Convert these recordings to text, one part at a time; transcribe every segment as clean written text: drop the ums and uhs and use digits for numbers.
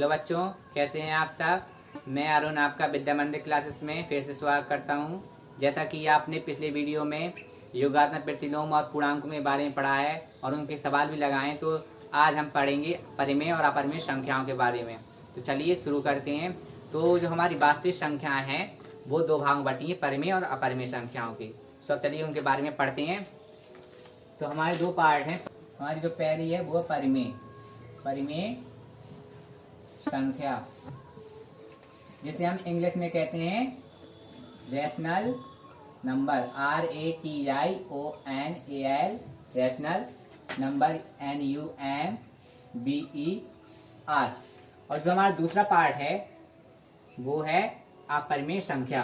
Hello बच्चों, कैसे हैं आप सब। मैं अरुण आपका विद्या मंदिर क्लासेस में फिर से स्वागत करता हूं। जैसा कि आपने पिछले वीडियो में योगात्मक प्रतिलोम और पूर्णांकों के बारे में पढ़ा है और उनके सवाल भी लगाए, तो आज हम पढ़ेंगे परिमेय और अपरिमेय संख्याओं के बारे में। तो चलिए शुरू करते हैं। तो जो हमारी वास्तविक संख्याएँ हैं वो दो भागों में बटी हैं, परिमेय और अपरिमेय संख्याओं की। सब चलिए उनके बारे में पढ़ते हैं। तो हमारे दो पार्ट हैं। हमारी जो पहली है वो परिमेय संख्या, जिसे हम इंग्लिश में कहते हैं rational number, RATIONAL, rational number, NUMBER। और जो हमारा दूसरा पार्ट है वो है अपरिमेय संख्या।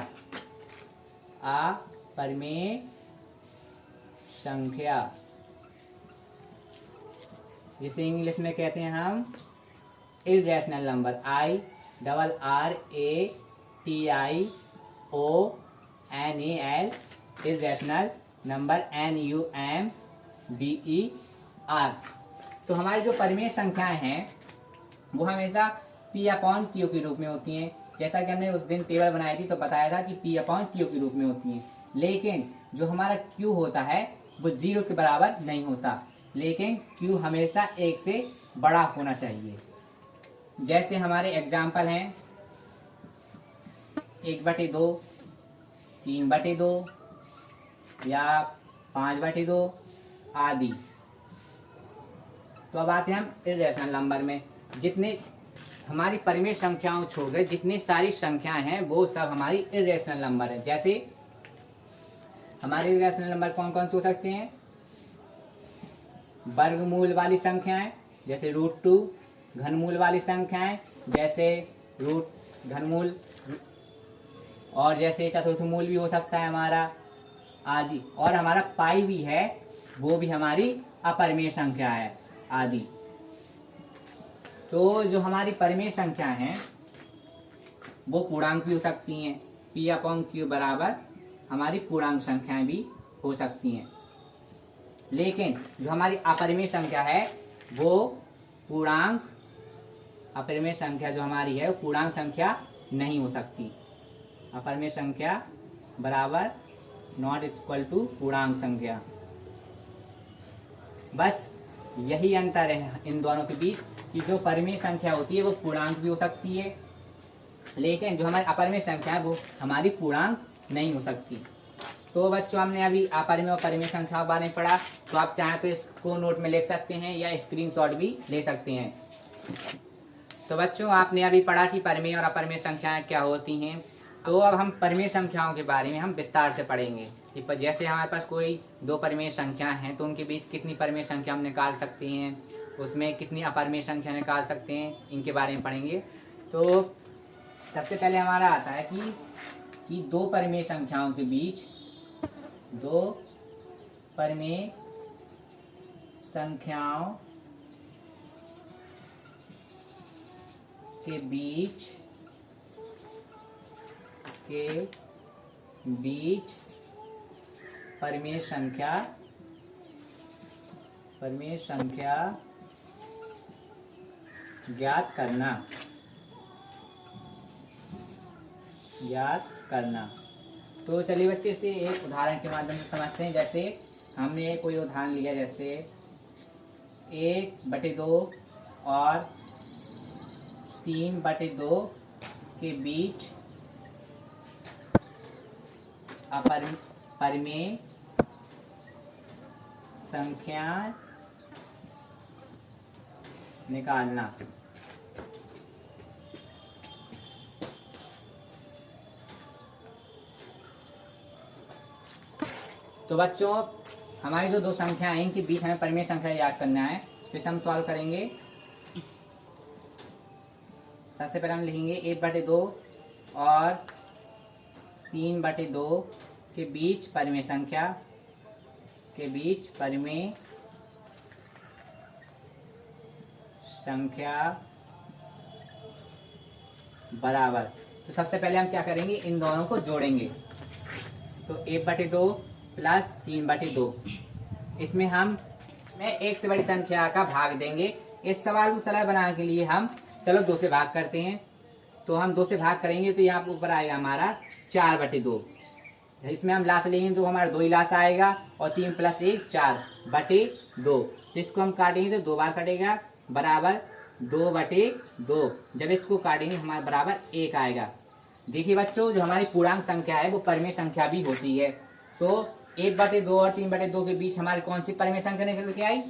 अपरिमेय संख्या, जिसे इंग्लिश में कहते हैं हम irrational number, IRRATIONAL, irrational number, NUMBER। तो हमारी जो परिमेय संख्याएं हैं वो हमेशा P/Q के रूप में होती हैं। जैसा कि हमने उस दिन टेबल बनाई थी तो बताया था कि P/Q के रूप में होती हैं। लेकिन जो हमारा Q होता है वो 0 के बराबर नहीं होता, लेकिन Q हमेशा 1 से बड़ा होना चाहिए। जैसे हमारे एग्जाम्पल हैं 1/2, 3/2 या 5/2 आदि। तो अब आते हैं हम इर्रेशनल नंबर में। जितने हमारी परिमेय संख्याओं छोड़ गए, जितनी सारी संख्याएं हैं वो सब हमारी इर्रेशनल नंबर है। जैसे हमारे इर्रेशनल नंबर कौन कौन से हो सकते हैं? वर्गमूल वाली संख्याएं जैसे √2, घनमूल वाली संख्याएं जैसे घनमूल, और जैसे चतुर्थमूल भी हो सकता है हमारा आदि। और हमारा पाई भी है, वो भी हमारी अपरिमेय संख्या है आदि। तो जो हमारी परिमेय संख्या हैं वो पूर्णांक भी हो सकती हैं। P/Q बराबर हमारी पूर्णांक संख्याएं भी हो सकती हैं। लेकिन जो हमारी अपरिमेय संख्या है वो पूर्णांक, अपरिमेय संख्या जो हमारी है वो पूर्णांक संख्या नहीं हो सकती। अपरिमेय संख्या बराबर नॉट इक्वल टू पूर्णांक संख्या। बस यही अंतर है इन दोनों के बीच कि जो परिमेय संख्या होती है वो पूर्णांक भी हो सकती है, लेकिन जो हमारी अपरिमेय संख्या है वो हमारी पूर्णांक नहीं हो सकती। तो बच्चों, हमने अभी अपरिमेय और परिमेय संख्या के बारे में पढ़ा। तो आप चाहें तो इसको नोट में लिख सकते हैं या स्क्रीनशॉट भी ले सकते हैं। तो बच्चों, आपने अभी पढ़ा कि परिमेय और अपरिमेय संख्याएं क्या होती हैं। तो अब हम परिमेय संख्याओं के बारे में हम विस्तार से पढ़ेंगे। जैसे हमारे पास कोई दो परिमेय संख्या हैं तो उनके बीच कितनी परिमेय संख्या हम निकाल सकते हैं, उसमें कितनी अपरिमेय संख्या निकाल सकते हैं, इनके बारे में पढ़ेंगे। तो सबसे पहले हमारा आता है कि दो परिमेय संख्याओं के बीच, दो परिमेय संख्याओं के बीच परिमेय संख्या ज्ञात करना। तो चलिए बच्चे, इसे एक उदाहरण के माध्यम से समझते हैं। जैसे हमने कोई उदाहरण लिया, जैसे 1/2 और 3/2 के बीच परिमेय संख्या निकालना। तो बच्चों, हमारी जो दो संख्याएं हैं इनके बीच हमें परिमेय संख्या याद करना है। तो इसे हम सॉल्व करेंगे। सबसे पहले हम लिखेंगे 1/2 और 3/2 के बीच परिमेय संख्या बराबर। तो सबसे पहले हम क्या करेंगे, इन दोनों को जोड़ेंगे। तो 1/2 प्लस 3/2, इसमें एक से बड़ी संख्या का भाग देंगे। इस सवाल को सरल बनाने के लिए हम चलो 2 से भाग करते हैं। तो हम 2 से भाग करेंगे तो यहाँ ऊपर आएगा हमारा 4/2। इसमें हम लाश लेंगे तो हमारा 2 ही लाश आएगा और 3 + 1 4/2। तो इसको हम काटेंगे तो 2 बार कटेगा बराबर 2/2। जब इसको काटेंगे हमारा बराबर 1 आएगा। देखिए बच्चों, जो हमारी पूर्णांक संख्या है वो परिमेय संख्या भी होती है। तो 1/2 और 3/2 के बीच हमारी कौन सी परिमेय संख्या निकल के आई?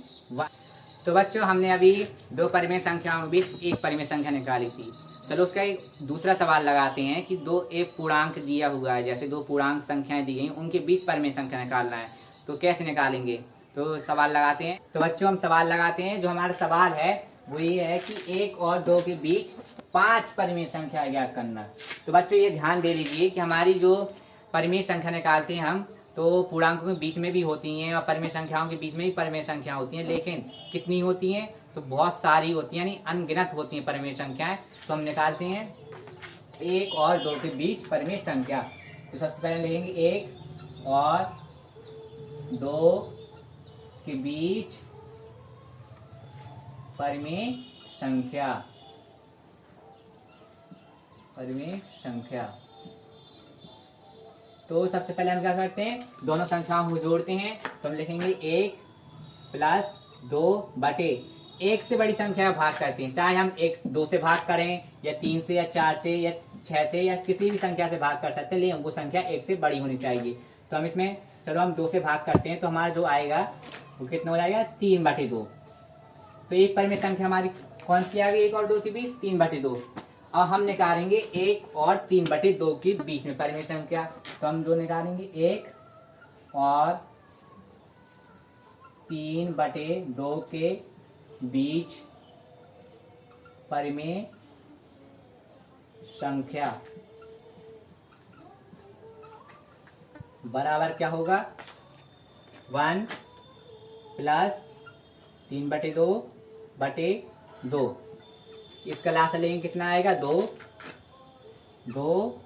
तो बच्चों, हमने अभी 2 परिमेय संख्याओं के बीच एक परिमेय संख्या निकाली थी। चलो उसका एक दूसरा सवाल लगाते हैं कि एक पूर्णांक दिया हुआ है, जैसे 2 पूर्णांक संख्याएं दी गई, उनके बीच परिमेय संख्या निकालना है। तो कैसे निकालेंगे? तो सवाल लगाते हैं। तो बच्चों, हम सवाल लगाते हैं। जो हमारा सवाल है वो ये है कि 1 और 2 के बीच 5 परिमेय संख्या ज्ञात करना। तो बच्चों, ये ध्यान दे लीजिए कि हमारी जो परिमेय संख्या निकालते हैं हम, तो पूर्णांकों के बीच में भी होती हैं और परिमेय संख्याओं के बीच में भी परिमेय संख्या होती हैं, लेकिन कितनी होती हैं? तो बहुत सारी होती हैं, यानी अनगिनत होती हैं परिमेय संख्याएं। तो हम निकालते हैं 1 और 2 के बीच परिमेय संख्या। तो सबसे पहले लिखेंगे 1 और 2 के बीच परिमेय संख्या। परिमेय संख्या। तो सबसे पहले हम क्या करते हैं? दोनों संख्याओं को जोड़ते हैं। तो हम लिखेंगे 1 + 2 1 से बड़ी संख्या भाग करते हैं, चाहे हम 2 से भाग करें या 3 से या 4 से या 6 से या किसी भी संख्या से भाग कर सकते हैं, लेकिन वो संख्या 1 से बड़ी होनी चाहिए। तो हम इसमें चलो हम 2 से भाग करते हैं, तो हमारा जो आएगा वो कितना हो जाएगा? 3/2। तो एक परिमेय संख्या हमारी कौन सी आ गई 1 और 2 के बीच? 3/2। और हम निकालेंगे 1 और 3/2 के बीच में परिमेय संख्या। तो हम जो निकालेंगे 1 और 3/2 के बीच परिमेय संख्या बराबर क्या होगा? 1 + 3/2/2। इसका लासा लेंगे कितना आएगा? 2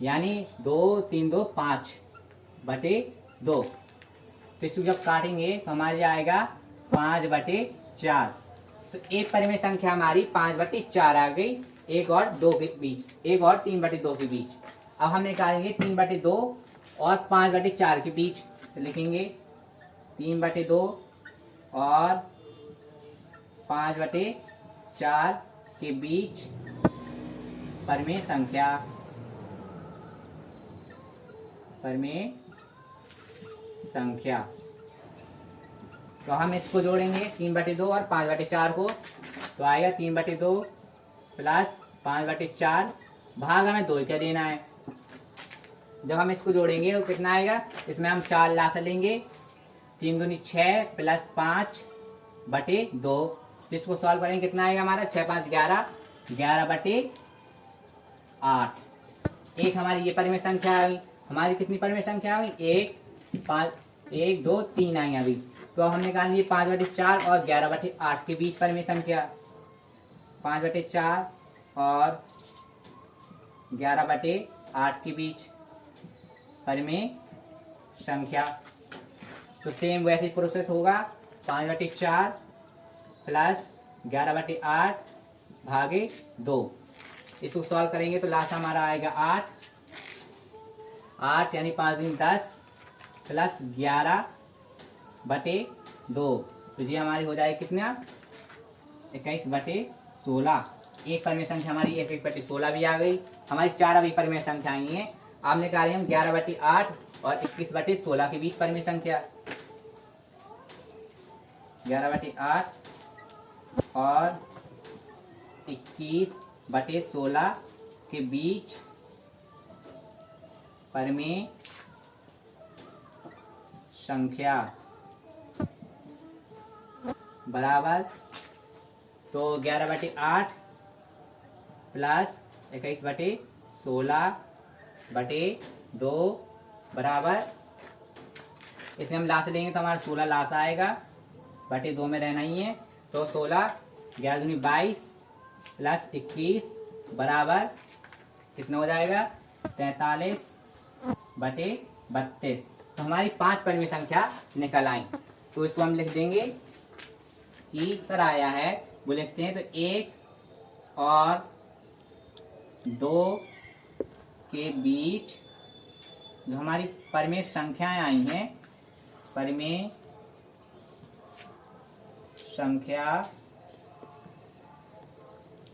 यानी 2 3 2 5/2। तो इसको जब काटेंगे तो हमारे आएगा 5/4। तो एक परिमेय संख्या हमारी 5/4 आ गई 1 और 2 के बीच, 1 और 3/2 के बीच। अब हम निकालेंगे 3/2 और 5/4 के बीच। तो लिखेंगे 3/2 और 5/4 के बीच परिमेय संख्या। परिमेय संख्या। तो हम इसको जोड़ेंगे 3/2 और 5/4 को। तो आएगा 3/2 + 5/4 भाग हमें 2 क्या देना है। जब हम इसको जोड़ेंगे तो कितना आएगा? इसमें हम 4 लासा लेंगे। 3 दूनी 6 + 5/2। तो इसको सॉल्व करेंगे कितना आएगा हमारा? 6 5 11 11/8। एक हमारी ये परिमेय संख्या आ गई। हमारी कितनी परिमेय संख्या आ गई? 1 5 1 2 3 आई अभी। तो हम निकालेंगे 5/4 और 11/8 के बीच परिमेय संख्या। 5/4 और 11/8 के बीच परिमेय संख्या। तो सेम वैसे प्रोसेस होगा। 5/4 + 11/8 भागे 2। इसको सॉल्व करेंगे तो लास्ट हमारा आएगा 8 यानी 5 दूनी 10 + 11/2। तो ये हमारी हो जाएगी कितना? 21/16। एक परिमेय संख्या हमारी 21/16 भी आ गई। हमारी 4 अभी परिमेय संख्या आई हैं। आप निकालें 11/8 और 21/16 के बीच परिमेय संख्या। 11/8 और 21/16 के बीच परिमेय संख्या बराबर। तो 11/8 + 21/16/2 बराबर। इसे हम लाश लेंगे तो हमारा 16 लाश आएगा। 2 में रहना ही है। तो 16 11 दूनी 22 + 21 बराबर कितना हो जाएगा? 43/32। तो हमारी 5 परिमेय संख्या निकल आई। तो इसको हम लिख देंगे कि सर आया है वो लिखते हैं। तो 1 और 2 के बीच जो हमारी परिमेय संख्याएं आई हैं, परिमेय संख्या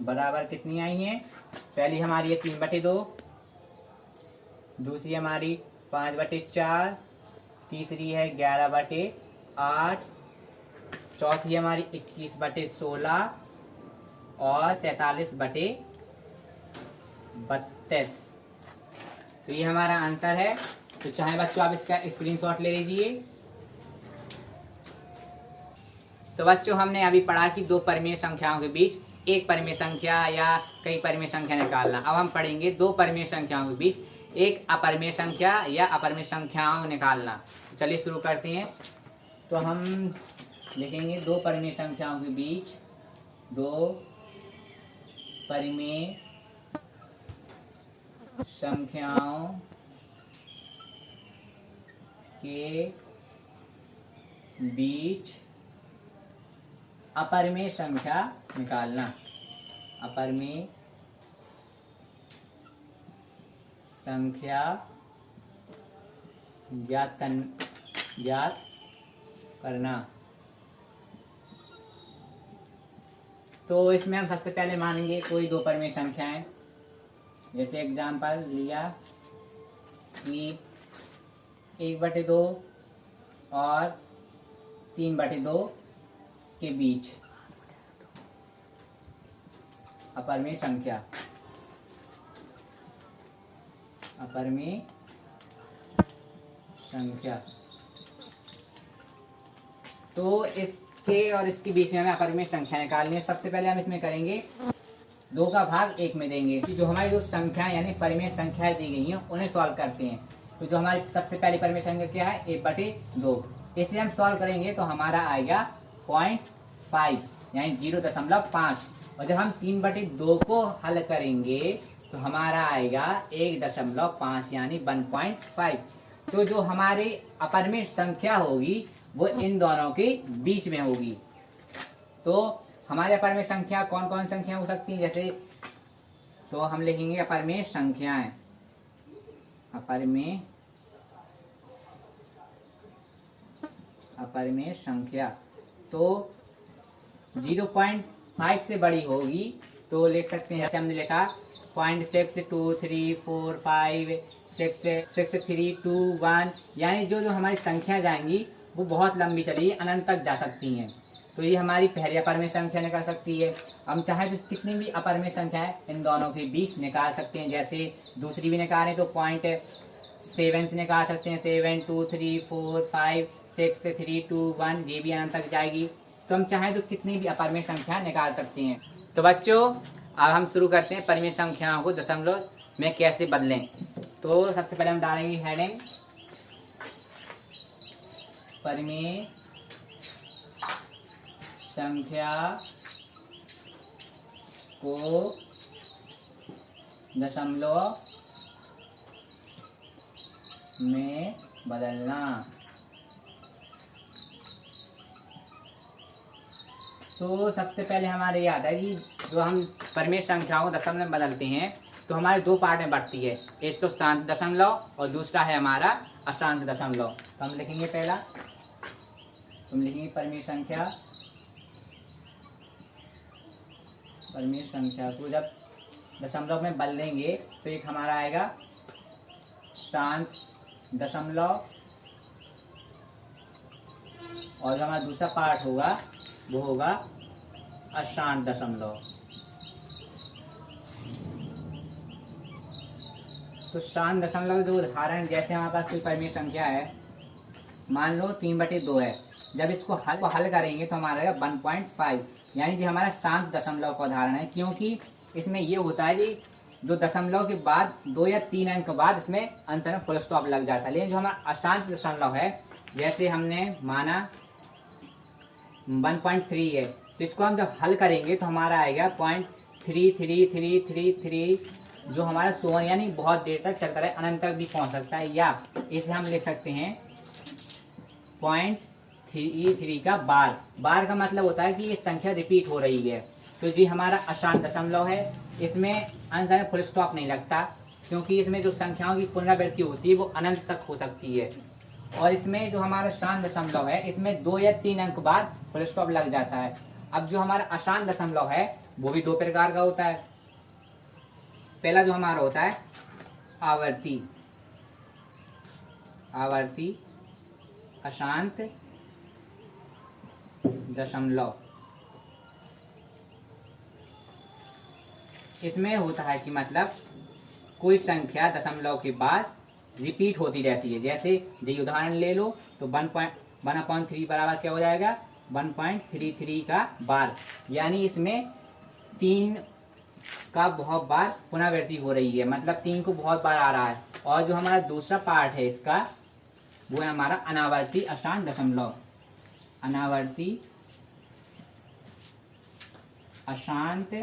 बराबर कितनी आई हैं? पहली हमारी है 3/2, दूसरी हमारी 5/4, तीसरी है 11/8, चौथी हमारी 21/16 और 43/32। तो ये हमारा आंसर है। तो चाहे बच्चों आप इसका स्क्रीनशॉट ले लीजिए। तो बच्चों हमने अभी पढ़ा कि दो परिमेय संख्याओं के बीच एक परिमेय संख्या या कई परिमेय संख्या निकालना। अब हम पढ़ेंगे दो परिमेय संख्याओं के बीच एक अपरिमेय संख्या या अपरिमेय संख्याओं निकालना। चलिए शुरू करते हैं। तो हम लिखेंगे दो परिमेय संख्याओं के बीच दो परिमेय संख्याओं के बीच अपरिमेय संख्या निकालना। अपरिमेय संख्या ज्ञात करना। तो इसमें हम सबसे पहले मानेंगे कोई दो परिमेय संख्याएं। जैसे एग्जाम्पल लिया कि 1/2 और 3/2 के बीच अपरिमेय संख्या। अपरिमेय संख्या। तो इसके और इसके बीच में हमें अपरिमेय संख्या निकालनी है। सबसे पहले हम इसमें करेंगे 2 का भाग 1 में देंगे कि जो हमारी जो संख्या यानी परिमेय संख्याएं दी गई हैं उन्हें सॉल्व करते हैं। तो जो हमारी सबसे पहली परिमेय संख्या क्या है? 1/2। इसे हम सॉल्व करेंगे तो हमारा आएगा 0.5 यानी 0.5। और जब हम 3/2 को हल करेंगे तो हमारा आएगा 1.5 यानी 1.5। तो जो हमारी अपरिमेय संख्या होगी वो इन दोनों के बीच में होगी। तो हमारे अपरिमेय संख्या कौन कौन संख्या हो सकती हैं? जैसे तो हम लिखेंगे अपरिमेय संख्याएं। अपरिमेय संख्या तो 0.5 से बड़ी होगी तो लिख सकते हैं। जैसे हमने लिखा 0.6, 2, 3, 4, 5, 6, 3, 2, 1 यानी जो जो हमारी संख्या जाएंगी वो बहुत लंबी चलेगी, अनंत तक जा सकती हैं। तो ये हमारी पहली अपरिमेय संख्या निकाल सकती है। हम चाहे तो कितनी भी अपरिमेय संख्या है इन दोनों के बीच निकाल सकते हैं। जैसे दूसरी भी निकालें तो 0.7 से निकाल सकते हैं। 7, 2, 3, 4, 5, 6, 3, 2, 1 ये भी अनंत तक जाएगी। तो हम चाहें तो कितनी भी अपरिमेय संख्या निकाल सकते हैं। तो बच्चों अब हम शुरू करते हैं परिमेय संख्याओं को दशमलव में कैसे बदलें। तो सबसे पहले हम डालेंगे हेडिंग परिमेय संख्या को दशमलव में बदलना। तो सबसे पहले हमारे याद है कि जो हम परिमेय संख्याओं को दशमलव में बदलते हैं तो हमारे दो पार्ट में बढ़ती है। एक तो शांत दशमलव और दूसरा है हमारा अशांत दशमलव। तो हम लिखेंगे पहला तुम लिखेंगे परिमेय संख्या को जब दशमलव में बदलेंगे तो एक हमारा आएगा शांत दशमलव और जो हमारा दूसरा पार्ट होगा वो होगा अशांत दशमलव। तो शांत दशमलव जो उदाहरण जैसे हमारे पास कोई परिमेय संख्या है, मान लो 3/2 है। जब इसको हल करेंगे तो हमारा 1.5 यानी जो हमारा शांत दशमलव का उदाहरण है। क्योंकि इसमें ये होता है कि जो दशमलव के बाद 2 या 3 अंक के बाद इसमें अंत में फुल स्टॉप लग जाता है। लेकिन जो हमारा अशांत दशमलव है, जैसे हमने माना 1.3 है, तो इसको हम जब हल करेंगे तो हमारा आएगा 0.33333 जो हमारा 100 यानी बहुत देर तक चलता रहे, अनंत तक भी पहुंच सकता है। या इसे हम लिख सकते हैं 0.33 का बार। बार का मतलब होता है कि ये संख्या रिपीट हो रही है। तो जी हमारा अशांत दशमलव है। इसमें अंत में फुल स्टॉप नहीं लगता, क्योंकि इसमें जो संख्याओं की पुनरावृत्ति होती है वो अनंत तक हो सकती है। और इसमें जो हमारा शांत दशमलव है इसमें 2 या 3 अंक बाद फुल स्टॉप लग जाता है। अब जो हमारा अशांत दशमलव है वो भी 2 प्रकार का होता है। पहला जो हमारा होता है आवर्ती अशांत दशमलव। इसमें होता है कि मतलब कोई संख्या दशमलव के बाद रिपीट होती रहती है। जैसे ये उदाहरण ले लो तो 1.3 बराबर क्या हो जाएगा 1.33 का बार, यानी इसमें 3 का बहुत बार पुनरावृत्ति हो रही है, मतलब 3 को बहुत बार आ रहा है। और जो हमारा दूसरा पार्ट है इसका वो है हमारा अनावर्ती अशांत दशमलव। अनावर्ती अशांत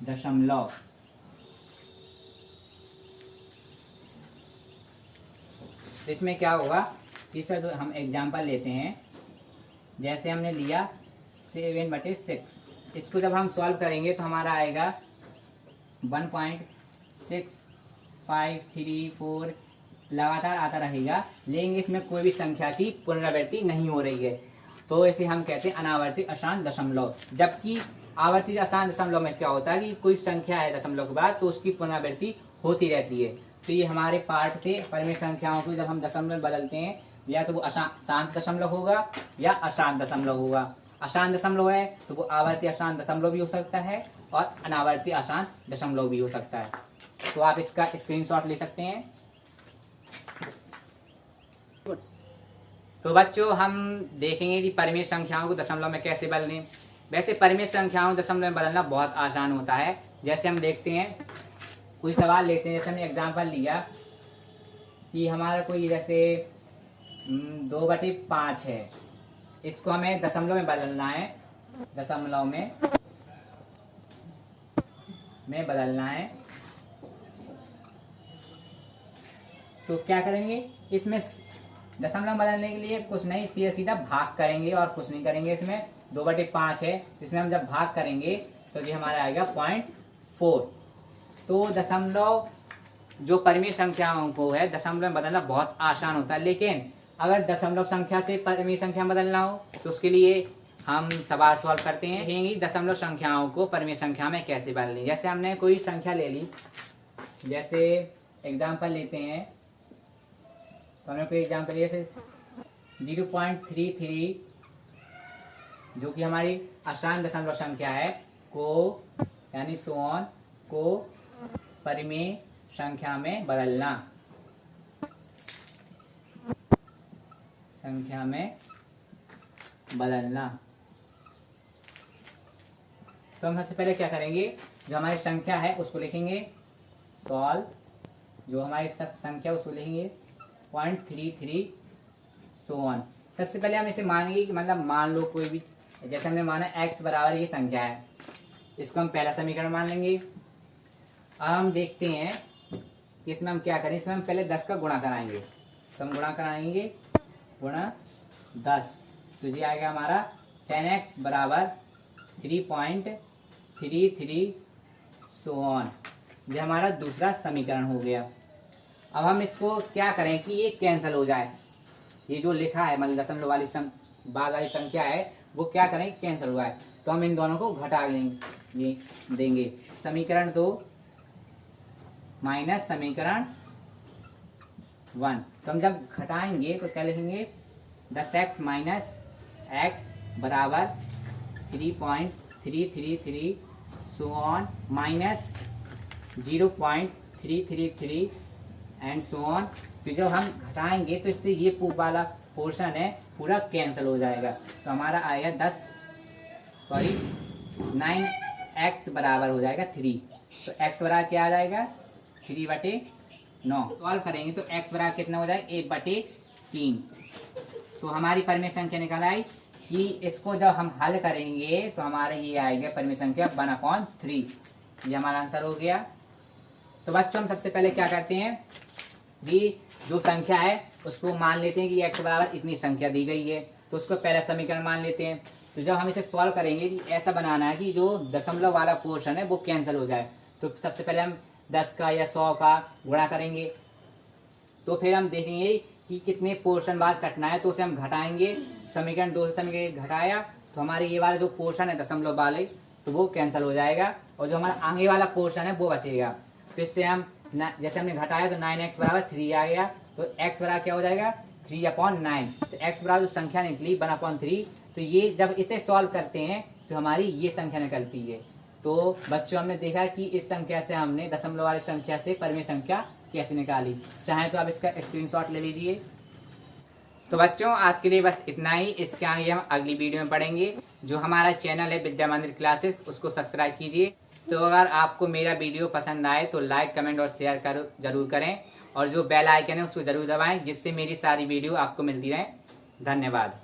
दशमलव। इसमें क्या होगा कि सर हम एग्जांपल लेते हैं, जैसे हमने लिया 7/6। इसको जब हम सॉल्व करेंगे तो हमारा आएगा 1.6534 लगातार आता रहेगा, लेकिन इसमें कोई भी संख्या की पुनरावृत्ति नहीं हो रही है, तो इसे हम कहते हैं अनावर्ती अशांत दशमलव। जबकि आवर्ती अशांत दशमलव में क्या होता है कि कोई संख्या है दशमलव के बाद तो उसकी पुनरावृत्ति होती रहती है। तो ये हमारे पार्ट थे परिमेय संख्याओं को जब हम दशमलव बदलते हैं, या तो वो शांत दशमलव होगा या अशांत दशमलव होगा। अशांत दशमलव है तो वो आवर्ती अशांत दशमलव भी हो सकता है और अनावर्ती अशांत दशमलव भी हो सकता है। तो आप इसका स्क्रीनशॉट ले सकते हैं। तो बच्चों हम देखेंगे कि परिमेय संख्याओं को दशमलव में कैसे बदलें। वैसे परिमेय संख्याओं को दशमलव में बदलना बहुत आसान होता है। जैसे हम देखते हैं, कोई सवाल लेते हैं, जैसे हमने एग्जांपल लिया कि हमारा कोई जैसे 2/5 है, इसको हमें दशमलव में बदलना है, दशमलव में बदलना है। तो क्या करेंगे, इसमें दशमलव बदलने के लिए कुछ नहीं, सीधा सीधा भाग करेंगे और कुछ नहीं करेंगे। इसमें 2/5 है, इसमें हम जब भाग करेंगे तो ये हमारा आएगा 0.4। तो दशमलव जो परिमेय संख्याओं को है दशमलव में बदलना बहुत आसान होता है। लेकिन अगर दशमलव संख्या से परिमेय संख्या बदलना हो तो उसके लिए हम सवाल सॉल्व करते हैं, देखेंगे दशमलव संख्याओं को परिमेय संख्या में कैसे बदलें। जैसे हमने कोई संख्या ले ली, जैसे एग्जाम्पल लेते हैं, तो हमने कोई एग्जाम्पल लिया जैसे 0.33 जो कि हमारी अशांत दशमलव संख्या है को, यानी सोन को परिमेय संख्या में बदलना, संख्या में बदलना। तो हम सबसे पहले क्या करेंगे, जो हमारी संख्या है उसको लिखेंगे सॉल्व, जो हमारी संख्या उसको लिखेंगे 0.33 सोन। सबसे पहले हम इसे मानेंगे कि मतलब मान लो कोई भी, जैसे हमने माना x बराबर ये संख्या है, इसको हम पहला समीकरण मान लेंगे। अब हम देखते हैं कि इसमें हम क्या करें, इसमें हम पहले 10 का गुणा कराएंगे। तो हम गुणा कराएंगे गुणा 10, तो ये आएगा हमारा 10x बराबर 3.33 सोन। ये हमारा दूसरा समीकरण हो गया। अब हम इसको क्या करें कि ये कैंसिल हो जाए, ये जो लिखा है मतलब दशमलव वाली बाद वाली संख्या है वो क्या करें कैंसिल हो जाए। तो हम इन दोनों को घटा देंगे, समीकरण 2 माइनस समीकरण 1। तो हम जब घटाएंगे तो क्या लिखेंगे 10x माइनस x बराबर 3.333 so on minus 0.333 and so on. तो जब हम घटाएंगे तो इससे ये वाला पोर्शन है पूरा कैंसिल हो जाएगा। तो हमारा आएगा 9x बराबर हो जाएगा 3। तो x बराबर क्या आ जाएगा 3/9। सॉल्व करेंगे तो x बराबर कितना हो जाएगा 1/3। तो हमारी परिमेय संख्या निकल आई कि इसको जब हम हल करेंगे तो हमारा ये आएगा परिमेय संख्या 1/3। ये हमारा आंसर हो गया। तो बच्चों हम सबसे पहले क्या करते हैं कि जो संख्या है उसको मान लेते हैं कि x बराबर इतनी संख्या दी गई है, तो उसको पहला समीकरण मान लेते हैं। तो जब हम इसे सॉल्व करेंगे कि ऐसा बनाना है कि जो दशमलव वाला पोर्शन है वो कैंसिल हो जाए, तो सबसे पहले हम 10 का या 100 का गुणा करेंगे, तो फिर हम देखेंगे कि कितने पोर्शन बाद कटना है, तो उसे हम घटाएंगे। समीकरण 2 से समीकरण घटाया तो हमारे ये वाला जो पोर्शन है दशमलव वाले, तो वो कैंसिल हो जाएगा और जो हमारा आगे वाला पोर्शन है वो बचेगा। तो इससे हम जैसे हमने घटाया तो 9x बराबर 3 आ गया, तो x बराबर क्या हो जाएगा 3/9। तो x बराबर जो संख्या निकली 1/3, तो ये जब इसे सॉल्व करते हैं तो हमारी ये संख्या निकलती है। तो बच्चों हमने देखा कि इस संख्या से हमने दशमलव वाली संख्या से परिमेय संख्या कैसे निकाली। चाहे तो आप इसका स्क्रीनशॉट ले लीजिए। तो बच्चों आज के लिए बस इतना ही। इसके आगे हम अगली वीडियो में पढ़ेंगे। जो हमारा चैनल है विद्या मंदिर क्लासेस, उसको सब्सक्राइब कीजिए। तो अगर आपको मेरा वीडियो पसंद आए तो लाइक कमेंट और शेयर जरूर करें, और जो बेल आइकन है उसको जरूर दबाएं, जिससे मेरी सारी वीडियो आपको मिलती रहे। धन्यवाद।